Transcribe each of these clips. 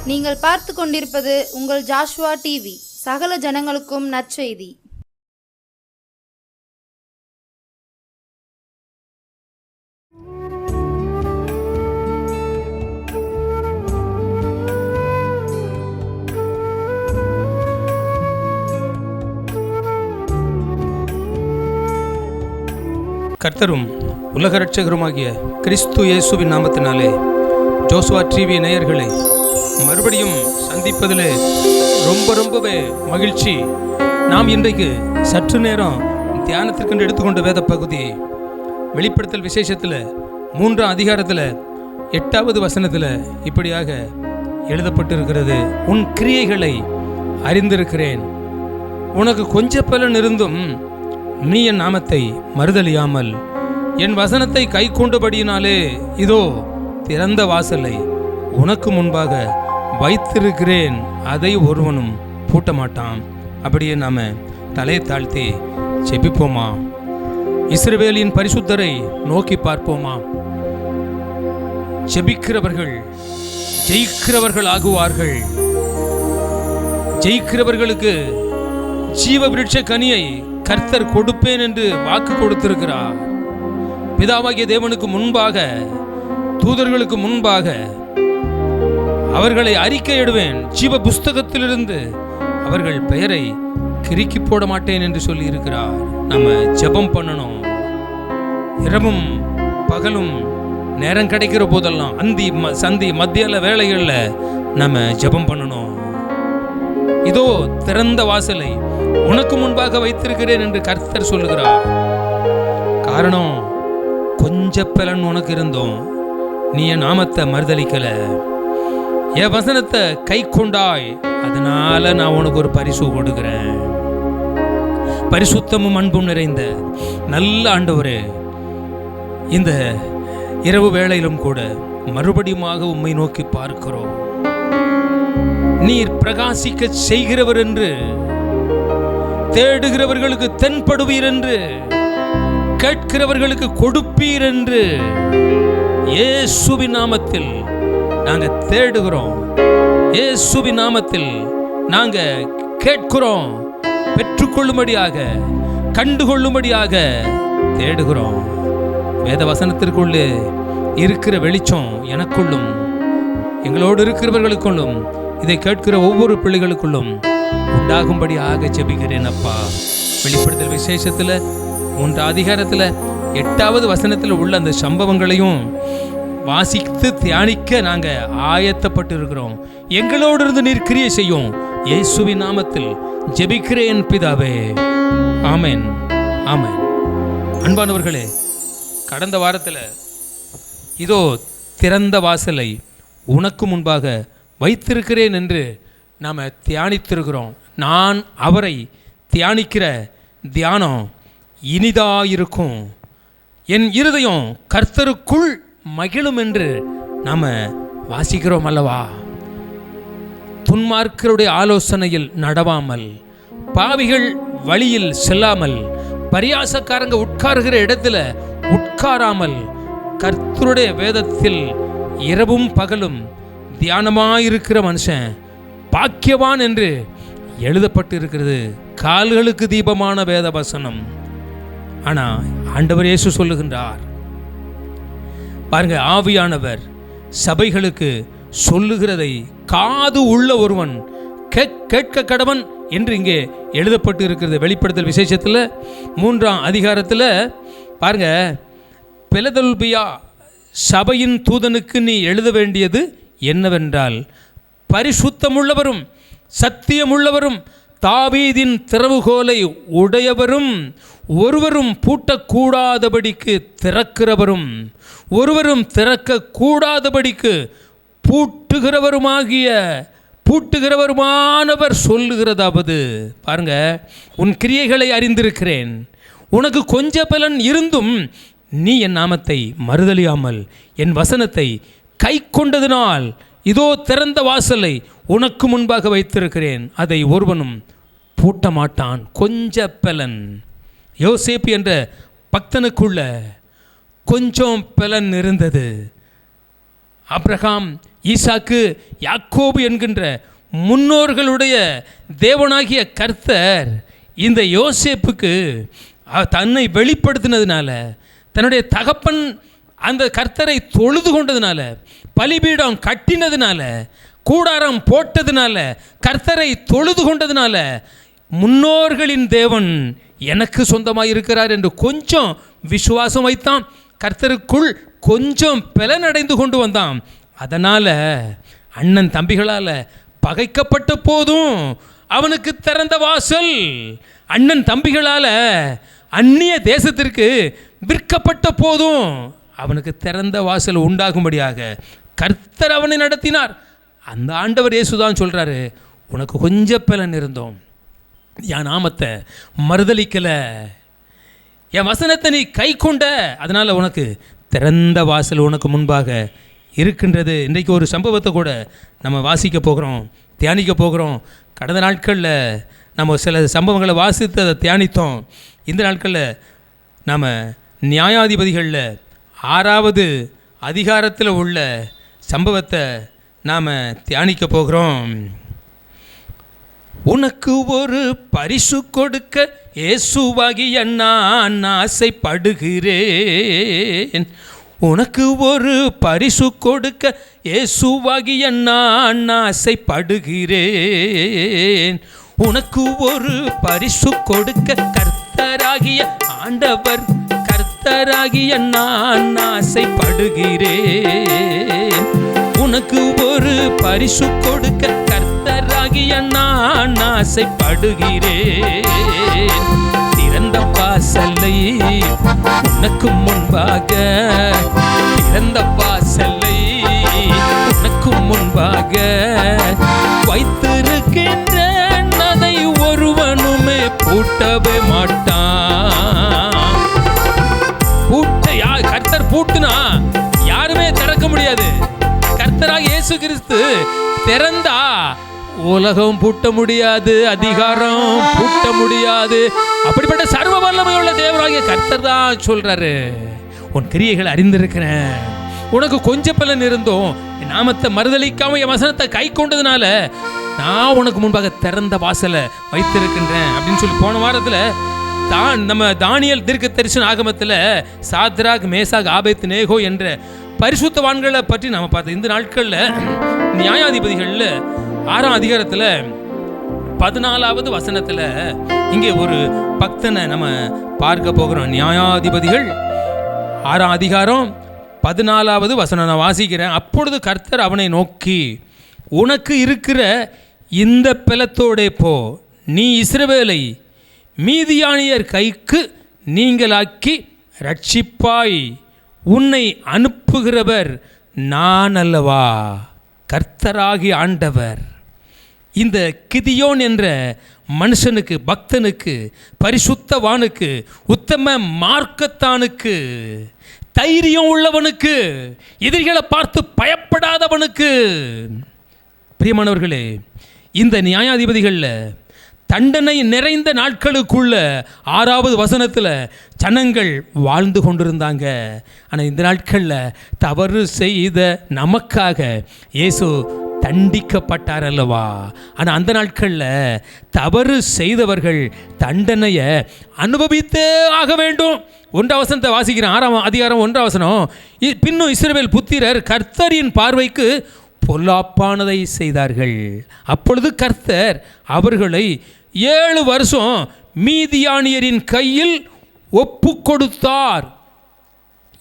நீங்கள் பார்த்து கொண்டிருப்பது உங்கள் ஜாஷுவா டிவி. சகல ஜனங்களுக்கும் நற்செய்தி. கர்த்தரும் உலக இரட்சகருமாகிய கிறிஸ்து இயேசுவின் நாமத்தினாலே ஜோசுவா டிவி நேயர்களை மறுபடியும் சந்திப்பதிலே ரொம்பவே மகிழ்ச்சி. நாம் இன்றைக்கு சற்று நேரம் தியானத்திற்கென்று எடுத்துக்கொண்ட வேத பகுதி வெளிப்படுத்தல் விசேஷத்தில் 3ஆம் அதிகாரத்தில் 8வது வசனத்தில் இப்படியாக எழுதப்பட்டிருக்கிறது. உன் கிரியைகளை அறிந்திருக்கிறேன், உனக்கு கொஞ்ச பலன் இருந்தும் நீ என் நாமத்தை மறுதலியாமல் என் வசனத்தை கை கொண்டபடியினாலே இதோ திறந்த வாசலை உனக்கு முன்பாக வைத்திருக்கிறேன், அதை ஒருவனும் பூட்ட மாட்டான். அப்படியே நாம தலையை தாழ்த்தி ஜெபிப்போமா? இஸ்ரவேலின் பரிசுத்தரை நோக்கி பார்ப்போமா? ஜெபிக்கிறவர்கள் ஜெயிக்கிறவர்கள் ஆகுவார்கள். ஜெயிக்கிறவர்களுக்கு ஜீவ விருட்ச கனியை கர்த்தர் கொடுப்பேன் என்று வாக்கு கொடுத்திருக்கிறார். பிதாவாகிய தேவனுக்கு முன்பாக, தூதர்களுக்கு முன்பாக அவர்களை அறிக்கையிடுவேன், ஜீவ புஸ்தகத்திலிருந்து அவர்கள் பெயரை கிறுக்கி போட மாட்டேன் என்று சொல்லி இருக்கிறார். நம்ம ஜெபம் பண்ணணும். இரவும் பகலும் நேரம் கிடைக்கிற போதெல்லாம் சந்தி மத்தியால வேளைகளில் நம்ம ஜெபம் பண்ணணும். இதோ திறந்த வாசலை உனக்கு முன்பாக வைத்திருக்கிறேன் என்று கர்த்தர் சொல்லுகிறார். காரணம், கொஞ்ச பலன் உனக்கு இருந்தோம், நீ என் நாமத்தை மறுதலிக்கல, என் வசனத்தை கை கொண்டாய், அதனால நான் உனக்கு ஒரு பரிசு கொடுக்கிறேன். பரிசுத்தமும் அன்பும் நிறைந்த நல்ல ஆண்டவரே, இந்த இரவு வேளையிலும் கூட மறுபடியுமாக உம்மை நோக்கி பார்க்கிறோம். நீர் பிரகாசிக்க செய்கிறவர் என்று, தேடுகிறவர்களுக்கு தென்படுவீர் என்று, கேட்கிறவர்களுக்கு கொடுப்பீர் என்று இயேசுவின் நாமத்தில் நாங்க தேடுகிறோம். இயேசுவின் நாமத்தில் நாங்க கேட்கிறோம். பெற்றுக்கொள்ளும்படியாக, கண்டுகொள்ளும்படியாக தேடுகிறோம். வேத வசனத்திற்குள்ளே இருக்கிற வெளிச்சம் எனக்குள்ளும், எங்களோடு இருக்கிறவர்களுக்குள்ளும், இதை கேட்கிற ஒவ்வொரு பிள்ளைகளுக்குள்ளும் உண்டாகும்படியாக ஜெபிக்கிறேன் அப்பா. வெளிப்படுத்தல் விசேஷத்தில் 3ஆம் அதிகாரத்தில் 8வது வசனத்தில் உள்ள அந்த சம்பவங்களையும் வாசித்து தியானிக்க நாங்கள் ஆயத்தப்பட்டு இருக்கிறோம். எங்களோடு இருந்து நீர் கிரியை செய்யும். இயேசுவின் நாமத்தில் ஜெபிக்கிறேன் பிதாவே, ஆமென், ஆமென். அன்பானவர்களே, கடந்த வாரத்தில் இதோ திறந்த வாசலை உனக்கு முன்பாக வைத்திருக்கிறேன் என்று நாம் தியானித்திருக்கிறோம். நான் அவரை தியானிக்கிற தியானம் இனிதாயிருக்கும், என் இருதயம் கர்த்தருக்குள் மகிழும் என்று நாம் வாசிக்கிறோம் அல்லவா? துன்மார்க்கருடைய ஆலோசனையில் நடவாமல், பாவிகள் வழியில் செல்லாமல், பரியாசக்காரங்க உட்காருகிற இடத்துல உட்காராமல், கர்த்தருடைய வேதத்தில் இரவும் பகலும் தியானமாயிருக்கிற மனுஷன் பாக்கியவான் என்று எழுதப்பட்டு இருக்கிறது. கால்களுக்கு தீபமான வேத வசனம். ஆனா ஆண்டவர் இயேசு சொல்லுகின்றார் பாருங்க, ஆவியானவர் சபைகளுக்கு சொல்லுகிறதை காது உள்ள ஒருவன் கேட்க கடவன் என்று இங்கே எழுதப்பட்டு இருக்கிறது. வெளிப்படுத்தல் விசேஷத்தில் 3ஆம் அதிகாரத்தில் பாருங்க, பிலதெல்பியா சபையின் தூதனுக்கு நீ எழுத வேண்டியது என்னவென்றால், பரிசுத்தமுள்ளவரும் சத்தியமுள்ளவரும் தாவீதின் திறவுகோலை உடையவரும் ஒருவரும் பூட்டக்கூடாதபடிக்கு திறக்கிறவரும் ஒருவரும் திறக்கக்கூடாதபடிக்கு பூட்டுகிறவருமானவர் சொல்லுகிறதாவது, பாருங்க, உன் கிரியைகளை அறிந்திருக்கிறேன், உனக்கு கொஞ்ச பலன் இருந்தும் நீ என் நாமத்தை மறுதலியாமல் என் வசனத்தை கை கொண்டதினால் இதோ திறந்த வாசலை உனக்கு முன்பாக வைத்திருக்கிறேன், அதை ஒருவனும் பூட்ட மாட்டான். கொஞ்ச பலன். யோசேப்பு என்ற பக்தனுக்குள்ள கொஞ்சம் பலன் இருந்தது. ஆபிரகாம் ஈசாக்கு, யாக்கோபு என்கின்ற முன்னோர்களுடைய தேவனாகிய கர்த்தர் இந்த யோசேப்புக்கு தன்னை வெளிப்படுத்தினதுனால, தன்னுடைய தகப்பன் அந்த கர்த்தரை தொழுது கொண்டதுனால, பலிபீடம் கட்டினதுனால, கூடாரம் போட்டதுனால, கர்த்தரை தொழுது கொண்டதுனால, முன்னோர்களின் தேவன் எனக்கு சொந்தமாக இருக்கிறார் என்று கொஞ்சம் விசுவாசம் வைத்தான். கர்த்தருக்குள் கொஞ்சம் பலனடைந்து கொண்டு வந்தான். அதனால் அண்ணன் தம்பிகளால் பகைக்கப்பட்ட போதும் அவனுக்கு திறந்த வாசல். அண்ணன் தம்பிகளால் அந்நிய தேசத்திற்கு விற்கப்பட்ட போதும் அவனுக்கு திறந்த வாசல் உண்டாகும்படியாக கர்த்தர் அவனை நடத்தினார். அந்த ஆண்டவர் இயேசுதான் சொல்கிறாரு, உனக்கு கொஞ்சம் பலன் இருந்தோம், என் நாமத்தை மறுதலிக்கலை, என் வசனத்தை நீ கை கொண்ட, அதனால் உனக்கு திறந்த வாசல் உனக்கு முன்பாக இருக்கின்றது. இன்றைக்கு ஒரு சம்பவத்தை கூட நம்ம வாசிக்க போகிறோம், தியானிக்க போகிறோம். கடந்த நாட்களில் நம்ம சில சம்பவங்களை வாசித்து அதை தியானித்தோம். இந்த நாட்களில் நாம் நியாயாதிபதிகளில் 6வது அதிகாரத்தில் உள்ள சம்பவத்தை நாம் தியானிக்க போகிறோம். உனக்கு ஒரு பரிசு கொடுக்க இயேசுவாகிய நான் ஆசைப்படுகிறேன். உனக்கு ஒரு பரிசு கொடுக்க இயேசுவாகிய நான் ஆசைப்படுகிறேன். உனக்கு ஒரு பரிசு கொடுக்க கர்த்தராகிய ஆண்டவர், கர்த்தராகிய நான் ஆசைப்படுகிறேன். உனக்கு ஒரு பரிசு கொடுக்க கர்த்தராகிய நான் ஆசைப்படுகிறேன். திறந்த வாசலை உனக்கு முன்பாக, திறந்த வாசலை உனக்கு முன்பாக வைத்திருக்கின்றேன், அதை ஒருவனுமே பூட்டவே மாட்டான். கர்த்தர் பூட்டுனா யாருமே திறக்க முடியாது. கர்த்தராக இயேசு கிறிஸ்து திறந்தா உலகம் பூட்ட முடியாது, அதிகாரம் பூட்ட முடியாது. அப்படிப்பட்ட சர்வ வல்லமையுள்ள தேவனாகிய கர்த்தர் தான் சொல்றாரு, உன் கிரியைகளை அறிந்திருக்கிறேன், உனக்கு கொஞ்சம் பலன் இருந்தோம், என் நாமத்தை மறுதலிக்காம என் வசனத்தை கை கொண்டதுனால நான் உனக்கு முன்பாக திறந்த வாசலை வைத்திருக்கின்றேன் அப்படின்னு சொல்லி போன வாரத்தில் நம்ம தானியேல் தீர்க்க தரிசன ஆகமத்தில் சாத்ராக், மேசாக், ஆபேத்நேகோ என்ற பரிசுத்தவான்களை பற்றி நாம் பார்த்தோம். இந்த நாட்களில் நியாயாதிபதிகளில் 6ஆம் அதிகாரத்தில் 14வது வசனத்தில் இங்கே ஒரு பக்தனை நம்ம பார்க்க போகிறோம். நியாயாதிபதிகள் 6ஆம் அதிகாரம் 14வது வசனம் நான் வாசிக்கிறேன். அப்பொழுது கர்த்தர் அவனை நோக்கி, உனக்கு இருக்கிற இந்த பலத்தோடே போ, நீ இஸ்ரவேலை மீதியானியர் கைக்கு நீங்களாக்கி ரட்சிப்பாய், உன்னை அனுப்புகிறவர் நான் அல்லவா, கர்த்தராகி ஆண்டவர். இந்த கிதியோன் என்ற மனுஷனுக்கு, பக்தனுக்கு, பரிசுத்தவானுக்கு, உத்தம மார்க்கத்தானுக்கு, தைரியம் உள்ளவனுக்கு, எதிரிகளை பார்த்து பயப்படாதவனுக்கு, பிரியமானவர்களே, இந்த நியாயாதிபதிகளில் தண்டனை நிறைந்த நாட்களுக்குள்ள 6வது வசனத்தில் ஜனங்கள் வாழ்ந்து கொண்டிருந்தாங்க. ஆனால் இந்த நாட்களில் தவறு செய்த நமக்காக இயேசு தண்டிக்கப்பட்டார் அல்லவா. ஆனால் அந்த நாட்களில் தவறு செய்தவர்கள் தண்டனையை அனுபவித்தே ஆக வேண்டும். 1ஆம் வசனத்தை வாசிக்கிறேன். 6ஆம் அதிகாரம் 1ஆம் வசனம், பின்னும் இஸ்ரவேல் புத்திரர் கர்த்தரின் பார்வைக்கு பொல்லாப்பானதை செய்தார்கள். அப்பொழுது கர்த்தர் அவர்களை 7 வருஷம் மீதியானியரின் கையில் ஒப்பு கொடுத்தார்.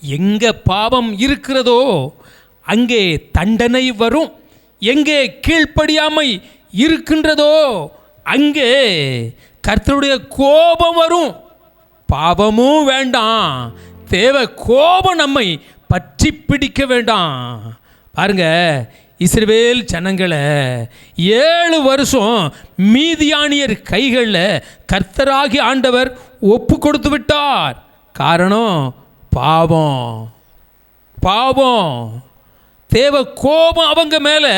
எங்கே பாவம் இருக்கிறதோ அங்கே தண்டனை வரும், எங்கே கீழ்ப்படியாமை இருக்கின்றதோ அங்கே கர்த்தருடைய கோபம் வரும். பாவமும் வேண்டாம், தேவை கோபம் நம்மை பற்றி பிடிக்க வேண்டாம். பாருங்க, இஸ்ரவேல் ஜனங்களை 7 வருஷம் மீதியானியர் கைகளில் கர்த்தராகி ஆண்டவர் ஒப்பு கொடுத்து விட்டார். காரணம் பாவம். பாவம், தேவ கோபம் அவங்க மேலே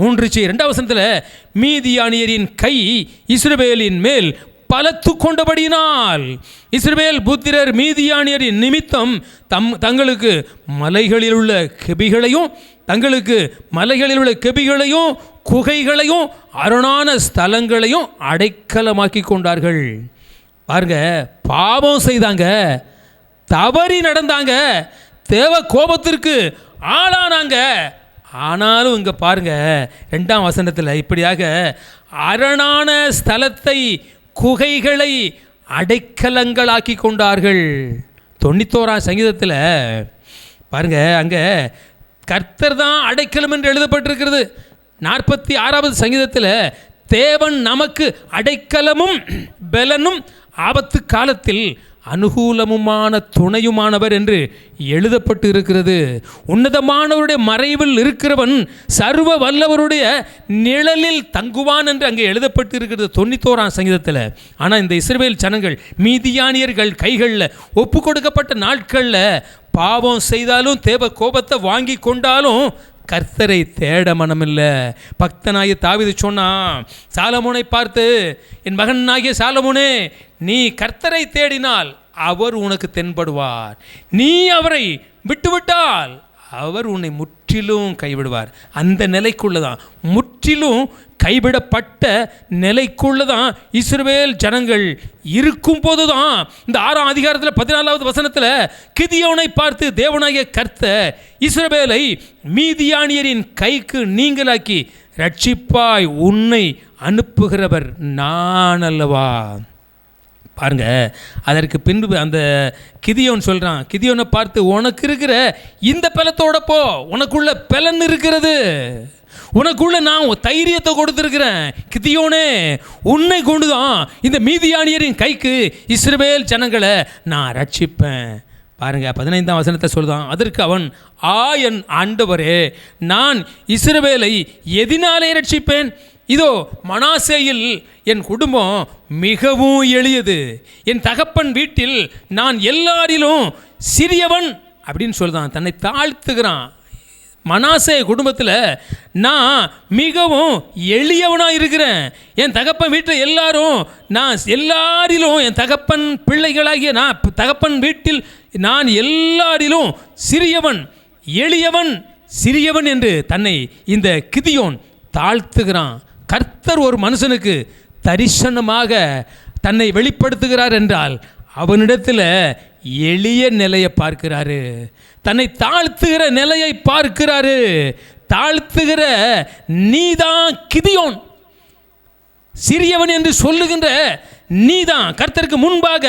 2ஆம் வசனத்தில், மீதியானியரின் கை இஸ்ரவேலின் மேல் பலத்து கொண்டபடியினால் இஸ்ரவேல் புத்திரர் மீதியானியரின் நிமித்தம் தங்களுக்கு மலைகளில் உள்ள கெபிகளையும் தங்களுக்கு மலைகளில் உள்ள கெபிகளையும் குகைகளையும் அரணான ஸ்தலங்களையும் அடைக்கலமாக்கி கொண்டார்கள். பாருங்க, பாவம் செய்தாங்க, தவறி நடந்தாங்க, தேவ கோபத்திற்கு ஆளானாங்க. ஆனாலும் இங்கே பாருங்க 2ஆம் வசனத்தில் இப்படியாக அரணான ஸ்தலத்தை குகைகளை அடைக்கலங்களாக்கி கொண்டார்கள். 91ஆம் சங்கீதத்தில் பாருங்க, அங்கே கர்த்தர் தான் அடைக்கலம் என்று எழுதப்பட்டிருக்கிறது. 46ஆவது சங்கீதத்தில் தேவன் நமக்கு அடைக்கலமும் பெலனும் ஆபத்து காலத்தில் அனுகூலமுமான துணையுமானவர் என்று எழுதப்பட்டு இருக்கிறது. உன்னதமானவருடைய மறைவில் இருக்கிறவன் சர்வ வல்லவருடைய நிழலில் தங்குவான் என்று அங்கே எழுதப்பட்டு இருக்கிறது 91ஆம் சங்கீதத்தில். ஆனால் இந்த இஸ்ரவேல் ஜனங்கள் மீதியானியர்கள் கைகளில் ஒப்பு கொடுக்கப்பட்ட நாட்களில் பாவம் செய்தாலும் தேவ கோபத்தை வாங்கி கொண்டாலும் கர்த்தரை தேட மனமில்லை. பக்தனாகிய தாவீது சொன்னான் சாலமோனை பார்த்து, என் மகனாகிய சாலமோனே, நீ கர்த்தரை தேடினால் அவர் உனக்கு தென்படுவார், நீ அவரை விட்டுவிட்டால் அவர் உன்னை முற்றிலும் கைவிடுவார். அந்த நிலைக்குள்ளதான், முற்றிலும் கைவிடப்பட்ட நிலைக்குள்ளதான் இஸ்ரவேல் ஜனங்கள் இருக்கும் போதுதான் இந்த 6ஆம் அதிகாரத்தில் 14வது வசனத்தில் கிதியோனை பார்த்து தேவனாகிய கர்த்தர் இஸ்ரவேலை மீதியானியரின் கைக்கு நீங்களாக்கி ரட்சிப்பாய் உன்னை அனுப்புகிறவர் நான் அல்லவா. பாருங்க, அதற்கு பின்பு அந்த கிதியோன் சொல்கிறான், கிதியோனை பார்த்து, உனக்கு இருக்கிற இந்த பலத்தோட போ, உனக்குள்ள பலன் இருக்கிறது, உனக்குள்ள நான் தைரியத்தை கொடுத்துருக்கிறேன். கிதியோனே, உன்னை கொண்டுதான் இந்த மீதியானியரின் கைக்கு இஸ்ரவேல் ஜனங்களை நான் ரட்சிப்பேன். பாருங்க, 15ஆம் வசனத்தை சொல்லுதான். அதற்கு அவன், என் ஆண்டவரே, நான் இஸ்ரவேலை எதினாலே ரட்சிப்பேன்? இதோ மனாசேயில் என் குடும்பம் மிகவும் எளியது, என் தகப்பன் வீட்டில் நான் எல்லாரிலும் சிறியவன் அப்படின்னு சொல்லுதான். தன்னை தாழ்த்துகிறான். மனாசே குடும்பத்தில் நான் மிகவும் எளியவனாக இருக்கிறேன், என் தகப்பன் வீட்டில் எல்லாரும் நான் எல்லாரிலும் என் தகப்பன் பிள்ளைகளாகிய நான் தகப்பன் வீட்டில் நான் எல்லாரிலும் சிறியவன், எளியவன், சிறியவன் என்று தன்னை இந்த கிதியோன் தாழ்த்துகிறான். கர்த்தர் ஒரு மனுஷனுக்கு தரிசனமாக தன்னை வெளிப்படுத்துகிறார் என்றால் அவனிடத்தில் எளிய நிலையை பார்க்கிறாரு, தன்னை தாழ்த்துகிற நிலையை பார்க்கிறாரு. தாழ்த்துகிற நீதான் கிதியோன், சிறியவன் என்று சொல்லுகின்ற நீதான் கர்த்தருக்கு முன்பாக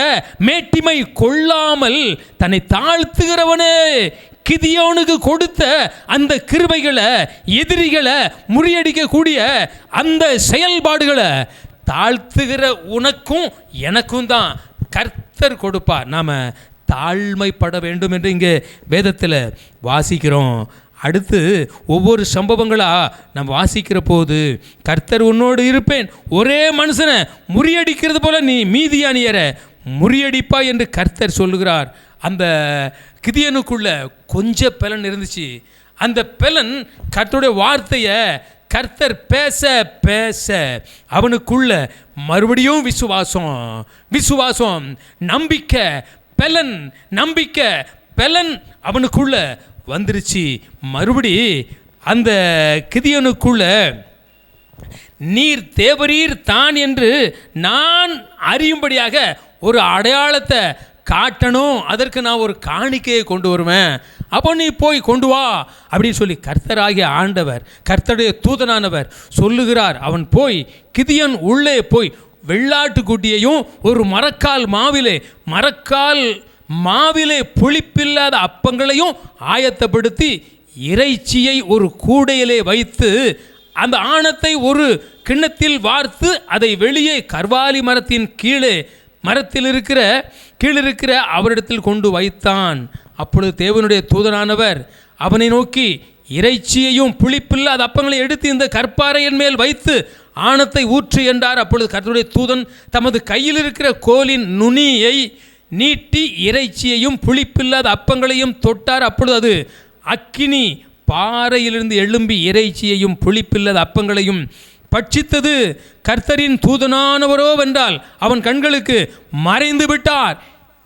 மேட்டிமை கொள்ளாமல் தன்னை தாழ்த்துகிறவனே. கிதியோனுக்கு கொடுத்த அந்த கிருபைகளை, எதிரிகளை முறியடிக்கக்கூடிய அந்த செயல்பாடுகளை தாழ்த்துகிற உனக்கும் எனக்கும் தான் கர்த்தர் கொடுப்பார். நாம் தாழ்மைப்பட வேண்டும் என்று இங்கே வேதத்தில் வாசிக்கிறோம். அடுத்து ஒவ்வொரு சம்பவங்களாக நம்ம வாசிக்கிற போது கர்த்தர் உன்னோடு இருப்பேன், ஒரே மனுஷனை முறியடிக்கிறது போல நீ மீதியானியரை முறியடிப்பா என்று கர்த்தர் சொல்லுகிறார். அந்த கிதியோனுக்குள்ள கொஞ்சம் பலன் இருந்துச்சு. அந்த பலன் கர்த்தருடைய வார்த்தையை கர்த்தர் பேச பேச அவனுக்குள்ள மறுபடியும் விசுவாசம், நம்பிக்கை, பலன், நம்பிக்கை, பலன் அவனுக்குள்ள வந்துருச்சு. மறுபடி அந்த கிதியோனுக்குள்ள நீர் தேவரீர் தான் என்று நான் அறியும்படியாக ஒரு அடையாளத்தை காட்டணும், அதற்கு நான் ஒரு காணிக்கையை கொண்டு வருவேன், அப்போ நீ போய் கொண்டு வா அப்படின்னு சொல்லி கர்த்தராகிய ஆண்டவர், கர்த்தருடைய தூதனானவர் சொல்லுகிறார். அவன் போய் கிதியோன் உள்ளே போய் வெள்ளாட்டுக்குட்டியையும் ஒரு மரக்கால் மாவிலே புளிப்பில்லாத அப்பங்களையும் ஆயத்தப்படுத்தி இறைச்சியை ஒரு கூடையிலே வைத்து அந்த ஆணத்தை ஒரு கிண்ணத்தில் வார்த்து அதை வெளியே கர்வாலி மரத்தின் மரத்தில் கீழிருக்கிற அவரிடத்தில் கொண்டு வைத்தான். அப்பொழுது தேவனுடைய தூதனானவர் அவனை நோக்கி, இறைச்சியையும் புளிப்பில்லாத அப்பங்களை எடுத்து இந்த கற்பாறையின் மேல் வைத்து ஆணத்தை ஊற்று என்றார். அப்பொழுது கர்த்தருடைய தூதன் தமது கையில் இருக்கிற கோலின் நுனியை நீட்டி இறைச்சியையும் புளிப்பில்லாத அப்பங்களையும் தொட்டார். அப்பொழுது அது அக்கினி பாறையிலிருந்து எழும்பி இறைச்சியையும் புளிப்பில்லாத அப்பங்களையும் பட்சித்தது. கர்த்தரின் தூதனானவரோ வென்றால் அவன் கண்களுக்கு மறைந்து விட்டார்.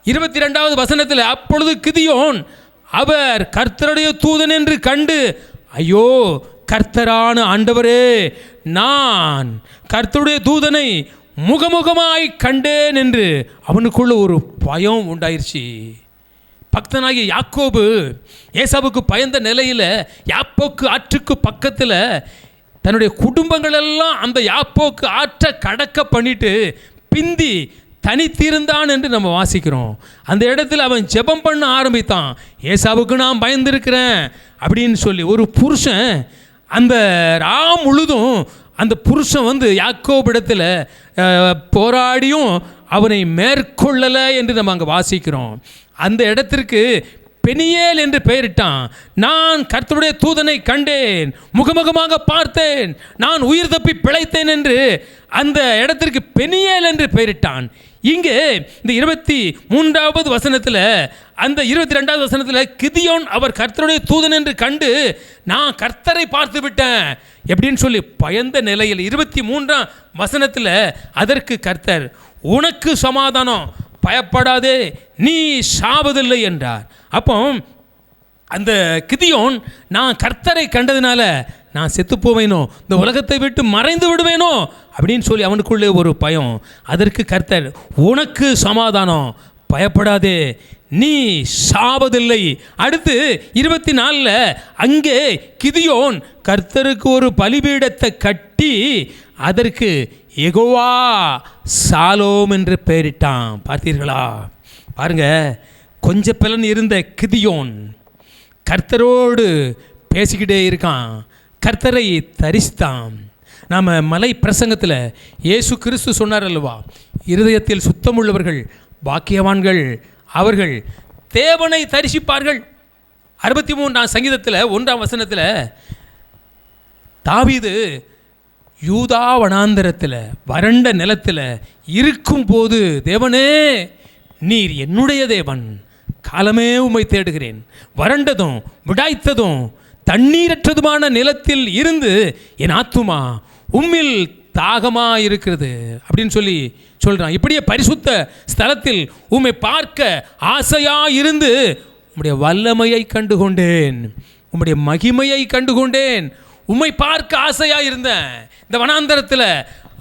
22வது வசனத்தில் அப்பொழுது கிதியோன் அவர் கர்த்தருடைய தூதன் என்று கண்டு ஐயோ கர்த்தரான ஆண்டவரே, நான் கர்த்தருடைய தூதனை முகமுகமாய் கண்டேன் என்று அவனுக்குள்ள ஒரு பயம் உண்டாயிருச்சு. பக்தனாகிய யாக்கோபு ஏசாவுக்கு பயந்த நிலையில் யாப்போக்கு ஆற்றுக்கு பக்கத்தில் தன்னுடைய குடும்பங்களெல்லாம் அந்த யாப்போக்கு ஆற்றை கடக்க பண்ணிட்டு பிந்தி தனித்திருந்தான் என்று நம்ம வாசிக்கிறோம். அந்த இடத்துல அவன் ஜெபம் பண்ண ஆரம்பித்தான். ஏசாவுக்கு நான் பயந்திருக்கிறேன் அப்படின்னு சொல்லி. ஒரு புருஷன் அந்த முழுதும் அந்த புருஷன் யாக்கோபிடத்தில் போராடியும் அவனை மேற்கொள்ளலை என்று நம்ம அங்கே வாசிக்கிறோம். அந்த இடத்திற்கு பெனியேல் என்று பெயரிட்டான். நான் கர்த்தருடைய தூதனை கண்டேன், முகமுகமாக பார்த்தேன், நான் உயிர் தப்பி பிழைத்தேன் என்று அந்த இடத்திற்கு பெனியேல் என்று பெயரிட்டான். இங்கே இந்த 23வது வசனத்தில், அந்த 22வது வசனத்தில் கிதியோன் அவர் கர்த்தருடைய தூதன் என்று கண்டு நான் கர்த்தரை பார்த்து விட்டேன் எப்படின்னு சொல்லி பயந்த நிலையில் 23ஆம் வசனத்தில் அதற்கு கர்த்தர் உனக்கு சமாதானம், பயப்படாதே, நீ சாவதில்லை என்றார். அப்போ அந்த கிதியோன் நான் கர்த்தரை கண்டதுனால நான் செத்து போவேனோ, இந்த உலகத்தை விட்டு மறைந்து விடுவேனோ அப்படின்னு சொல்லி அவனுக்குள்ளே ஒரு பயம். அதற்கு கர்த்தர் உனக்கு சமாதானம், பயப்படாதே, நீ சாவதில்லை. அடுத்து 24 அங்கே கிதியோன் கர்த்தருக்கு ஒரு பலிபீடத்தை கட்டி அதற்கு யெகோவா சாலோம் என்று பெயரிட்டான். பார்த்தீர்களா? பாருங்க, கொஞ்ச பலன் இருந்த கிதியோன் கர்த்தரோடு பேசிக்கிட்டே இருக்கான், கர்த்தரை தரிசித்தான். நாம் மலை பிரசங்கத்தில் இயேசு கிறிஸ்து சொன்னார் அல்லவா, இருதயத்தில் சுத்தமுள்ளவர்கள் பாக்கியவான்கள், அவர்கள் தேவனை தரிசிப்பார்கள். 63ஆம் சங்கீதத்தில் 1ஆம் வசனத்தில் தாவீது யூதா வனாந்தரத்தில் வறண்ட நிலத்தில் இருக்கும்போது, தேவனே நீர் என்னுடைய தேவன், காலமே உம்மை தேடுகிறேன், வறண்டதும் விடாய்த்ததும் தண்ணீரற்றதுமான நிலத்தில் இருந்து என் ஆத்துமா உம்மில் தாகமாக இருக்கிறது அப்படின்னு சொல்லி சொல்கிறான். இப்படியே பரிசுத்த ஸ்தலத்தில் உம்மை பார்க்க ஆசையாக இருந்து உம்முடைய வல்லமையை கண்டுகொண்டேன், உம்முடைய மகிமையை கண்டுகொண்டேன். உம்மை பார்க்க ஆசையாக இருந்தேன் இந்த வனாந்தரத்தில்,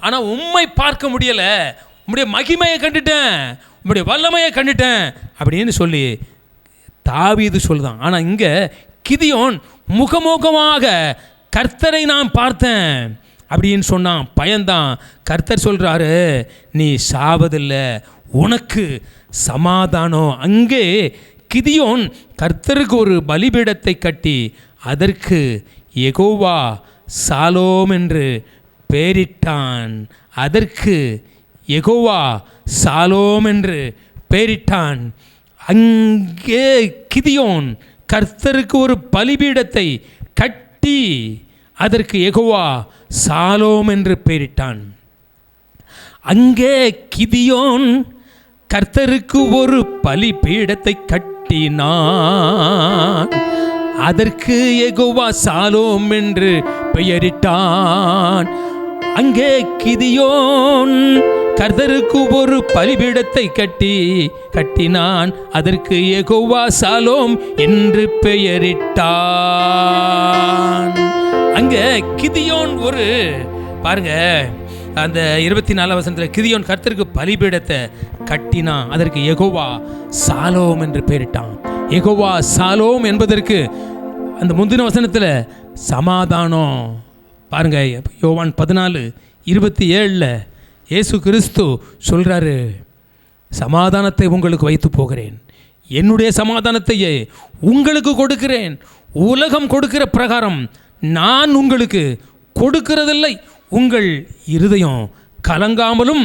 ஆனால் உம்மை பார்க்க முடியலை, உம்முடைய மகிமையை கண்டுட்டேன், உம்முடைய வல்லமையை கண்டுட்டேன் அப்படின்னு சொல்லி தாவீது சொல்லுதான். ஆனால் இங்கே கிதியோன் முகமுகமாக கர்த்தரை நான் பார்த்தேன் அப்படின்னு சொன்னான், பயந்தான். கர்த்தர் சொல்கிறாரு நீ சாவதில்லை, உனக்கு சமாதானம். அங்கே கிதியோன் கர்த்தருக்கு ஒரு பலிபீடத்தை கட்டி அதற்கு யெகோவா சாலோம் என்று பெயரிட்டான். அதற்கு யெகோவா சாலோம் என்று பெயரிட்டான். அங்கே கிதியோன் கர்த்தருக்கு ஒரு பலிபீடத்தை கட்டி அதற்கு யெகோவா சாலோம் என்று பெயரிட்டான். அங்கே கிதியோன் கர்த்தருக்கு ஒரு பலிபீடத்தை கட்டினான், அதற்கு யெகோவா சாலோம் என்று பெயரிட்டான். அங்கே கிதியோன் கர்த்தருக்கு ஒரு பலிபீடத்தை கட்டினான், அதற்கு யெகோவா சாலோம் என்று பெயரிட்டான். அங்கே கிதியோன் ஒரு பாருங்க, அந்த 24 வசனத்தில் கிதியோன் கர்த்தருக்கு பலிபீடத்தை கட்டினான், அதற்கு யெகோவா சாலோம் என்று பெயரிட்டான். யெகோவா சாலோம் என்பதற்கு அந்த முந்தின வசனத்தில் சமாதானம். பாருங்க, யோவான் 14:27 இயேசு கிறிஸ்து சொல்கிறாரு, சமாதானத்தை உங்களுக்கு வைத்து போகிறேன், என்னுடைய சமாதானத்தையே உங்களுக்கு கொடுக்கிறேன், உலகம் கொடுக்கிற பிரகாரம் நான் உங்களுக்கு கொடுக்கிறதில்லை, உங்கள் இருதயம் கலங்காமலும்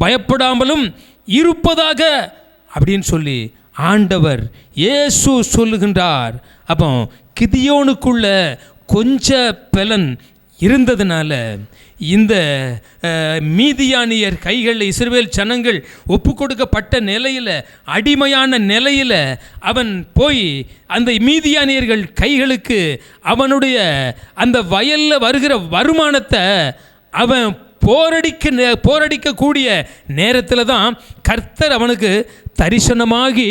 பயப்படாமலும் இருப்பதாக அப்படின்னு சொல்லி ஆண்டவர் இயேசு சொல்லுகின்றார். அப்போ கிதியோனுக்குள்ள கொஞ்ச பலன் இருந்ததுனால இந்த மீதியானியர் கைகளில் இஸ்ரவேல் ஜனங்கள் ஒப்பு கொடுக்கப்பட்ட நிலையில், அடிமையான நிலையில் அவன் போய் அந்த மீதியானியர்கள் கைகளுக்கு அவனுடைய அந்த வயலில் வருகிற வருமானத்தை அவன் போரடிக்கக்கூடிய நேரத்தில் தான் கர்த்தர் அவனுக்கு தரிசனமாகி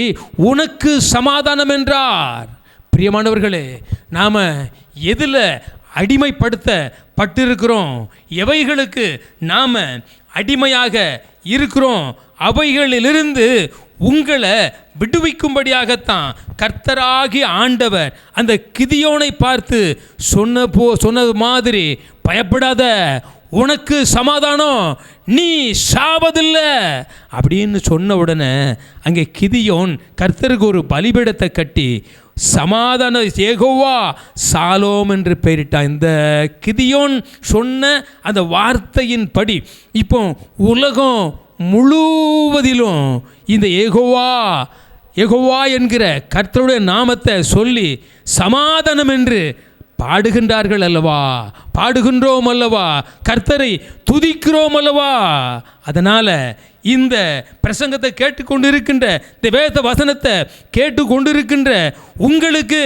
உனக்கு சமாதானம் என்றார். பிரியமானவர்களே, நாம் எதில் அடிமைப்படுத்தப்பட்டிருக்கிறோம், எவைகளுக்கு நாம் அடிமையாக இருக்கிறோம், அவைகளிலிருந்து உங்களை விடுவிக்கும்படியாகத்தான் கர்த்தராகிய ஆண்டவர் அந்த கிதியோனை பார்த்து சொன்னது மாதிரி, பயப்படாத, உனக்கு சமாதானம், நீ சாவதில்லை அப்படின்னு சொன்ன உடனே அங்கே கிதியோன் கர்த்தருக்கு ஒரு பலிபீடத்தை கட்டி சமாதான யெகோவா சாலோம் என்று பெயரிட்டான். இந்த கிதியோன் சொன்ன அந்த வார்த்தையின் படி இப்போ உலகம் முழுவதிலும் இந்த யெகோவா என்கிற கர்த்தருடைய நாமத்தை சொல்லி சமாதானம் என்று பாடுகின்றார்கள் அல்லவா, பாடுகின்றோம் அல்லவா, கர்த்தரை துதிக்கிறோம் அல்லவா. அதனால் இந்த பிரசங்கத்தை கேட்டுக்கொண்டிருக்கின்ற, இந்த வேத வசனத்தை கேட்டுக்கொண்டிருக்கின்ற உங்களுக்கு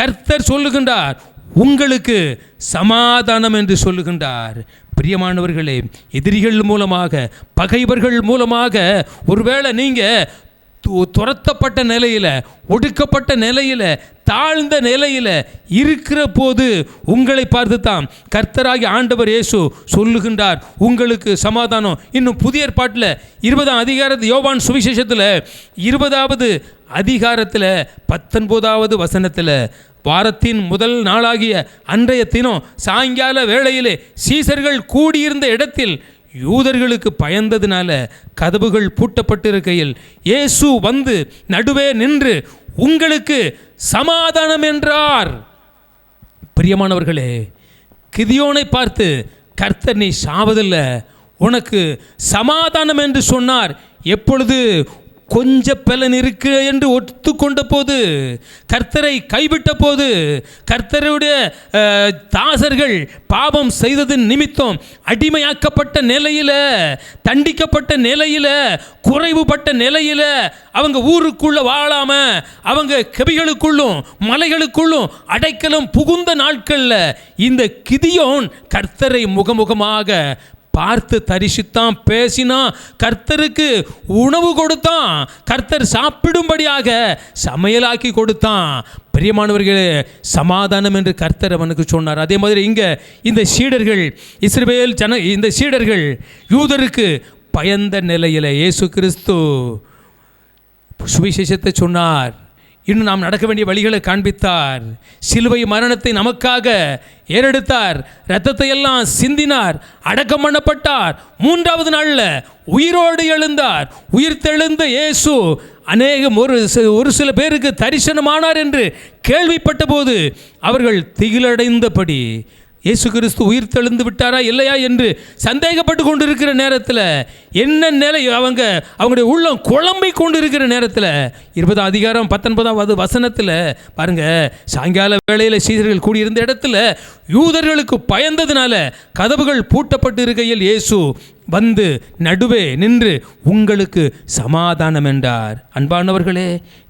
கர்த்தர் சொல்லுகின்றார், உங்களுக்கு சமாதானம் என்று சொல்லுகின்றார். பிரியமானவர்களே, எதிரிகள் மூலமாக, பகைவர்கள் மூலமாக ஒருவேளை நீங்கள் துரத்தப்பட்ட நிலையில், ஒடுக்கப்பட்ட நிலையில், தாழ்ந்த நிலையில் இருக்கிற போது உங்களை பார்த்து தான் கர்த்தராகி ஆண்டவர் இயேசு சொல்லுகின்றார், உங்களுக்கு சமாதானம். இன்னும் புதிய ஏற்பாட்டில் 20ஆம் அதிகாரத்தில், யோவான் சுவிசேஷத்தில் 20வது அதிகாரத்தில் 19வது வசனத்தில், வாரத்தின் முதல் நாளாகிய அன்றைய தினம் சாயங்கால வேளையிலே சீசர்கள் கூடியிருந்த இடத்தில் யூதர்களுக்கு பயந்ததினால கதவுகள் பூட்டப்பட்டிருக்கையில் இயேசு வந்து நடுவே நின்று உங்களுக்கு சமாதானம் என்றார். பிரியமானவர்களே, கிதியோனை பார்த்து கர்த்தர் நீ சாவதில்லை, உனக்கு சமாதானம் என்று சொன்னார். எப்பொழுது கொஞ்ச பலன் இருக்கு என்று ஒத்துக்கொண்ட போது, கர்த்தரை கைவிட்ட போது, கர்த்தருடைய தாசர்கள் பாவம் செய்ததின் நிமித்தம் அடிமையாக்கப்பட்ட நிலையில், தண்டிக்கப்பட்ட நிலையில், குறைவுபட்ட நிலையில், அவங்க ஊருக்குள்ள வாழாம அவங்க கெபிகளுக்குள்ளும் மலைகளுக்குள்ளும் அடைக்கலம் புகுந்த நாட்களில் இந்த கிதியோன் கர்த்தரை முகமுகமாக பார்த்து தரிசித்தான், பேசினான், கர்த்தருக்கு உணவு கொடுத்தான், கர்த்தர் சாப்பிடும்படியாக சமையலாக்கி கொடுத்தான். பிரியமானவர்களே, சமாதானம் என்று கர்த்தர் அவனுக்கு சொன்னார். அதே மாதிரி இங்கே இந்த சீடர்கள், இஸ்ரவேல் இந்த சீடர்கள் யூதருக்கு பயந்த நிலையில் இயேசு கிறிஸ்து சுவிசேஷத்தை சொன்னார். இன்னும் நாம் நடக்க வேண்டிய வழிகளை காண்பித்தார். சிலுவை மரணத்தை நமக்காக ஏறெடுத்தார், இரத்தத்தை எல்லாம் சிந்தினார், அடக்கம் பண்ணப்பட்டார், 3வது நாளில் உயிரோடு எழுந்தார். உயிர்த்தெழுந்த இயேசு ஒரு சில பேருக்கு தரிசனமானார் என்று கேள்விப்பட்ட போது அவர்கள் திகிலடைந்தபடி, இயேசு கிறிஸ்து உயிர் தெழுந்து விட்டாரா இல்லையா என்று சந்தேகப்பட்டு கொண்டிருக்கிற நேரத்தில், என்ன நிலை, அவங்களுடைய உள்ளம் குழம்பை கொண்டு இருக்கிற நேரத்தில் 20ஆம் அதிகாரம் 19வது வசனத்தில் பாருங்க, சாயங்கால வேளையில் சீடர்கள் கூடியிருந்த இடத்துல யூதர்களுக்கு பயந்ததினால கதவுகள் பூட்டப்பட்டு இருக்கையில் இயேசு வந்து நடுவே நின்று உங்களுக்கு சமாதானம் என்றார். அன்பானவர்களே,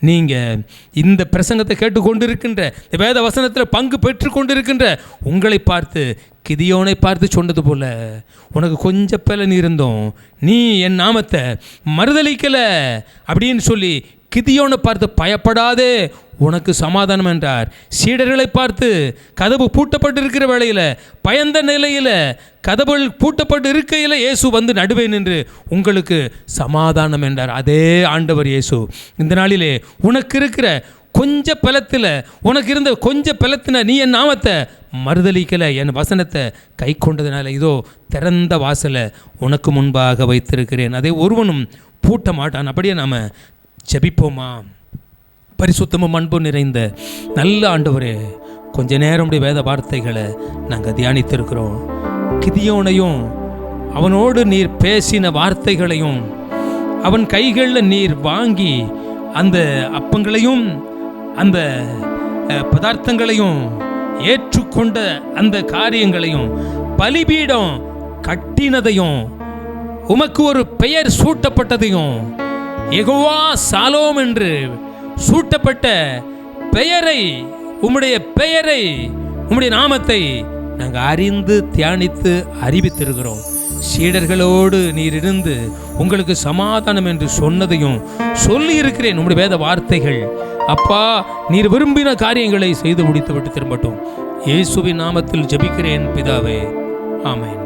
நீங்கள் இந்த பிரசங்கத்தை கேட்டுக்கொண்டிருக்கின்ற, வேத வசனத்தில் பங்கு பெற்று கொண்டிருக்கின்ற உங்களை பார்த்து கிதியோனை பார்த்து சொன்னது போல, உனக்கு கொஞ்சம் பலன் இருந்தோம், நீ என் நாமத்தை மறுதலிக்கலை அப்படின்னு சொல்லி கிதியோனை பார்த்து பயப்படாதே, உனக்கு சமாதானம் என்றார். சீடர்களை பார்த்து கதவு பூட்டப்பட்டு இருக்கிற வேளையில், பயந்த நிலையில், கதவுகள் பூட்டப்பட்டு இருக்கையில் இயேசு வந்து நடுவே நின்று உங்களுக்கு சமாதானம் என்றார். அதே ஆண்டவர் இயேசு இந்த நாளிலே உனக்கு இருக்கிற கொஞ்ச பலத்தில், உனக்கு இருந்த கொஞ்ச பலத்தின நீ என் நாமத்தை மறுதலிக்கலை, என் வசனத்தை கை கொண்டதுனால இதோ திறந்த வாசலை உனக்கு முன்பாக வைத்திருக்கிறேன், அதை ஒருவனும் பூட்ட மாட்டான். அப்படியே நாம் ஜெபிப்போமா? பரிசுத்தமும் அன்பு நிறைந்த நல்ல ஆண்டவரே, கொஞ்ச நேரம் வேத வார்த்தைகளை நாங்கள் தியானித்திருக்கிறோம். கிதியோனையும் அவனோடு நீர் பேசின வார்த்தைகளையும், அவன் கைகளில் நீர் வாங்கி அந்த அப்பங்களையும் அந்த பதார்த்தங்களையும் ஏற்றுக்கொண்ட அந்த காரியங்களையும், பலிபீடம் கட்டினதையும், உமக்கு ஒரு பெயர் சூட்டப்பட்டதையும், யெகோவா சாலோம் என்று சூட்டப்பட்ட பெயரை, உம்முடைய பெயரை, உம்முடைய நாமத்தை நாங்கள் அறிந்து தியானித்து அறிவித்திருக்கிறோம். சீடர்களோடு நீர் இருந்து உங்களுக்கு சமாதானம் என்று சொன்னதையும் சொல்லி இருக்கிறேன். உம்முடைய வேத வார்த்தைகள் அப்பா நீர் விரும்பின காரியங்களை செய்து முடித்து விட்டு திரும்பட்டும். இயேசுவின் நாமத்தில் ஜெபிக்கிறேன் பிதாவே, ஆமென்.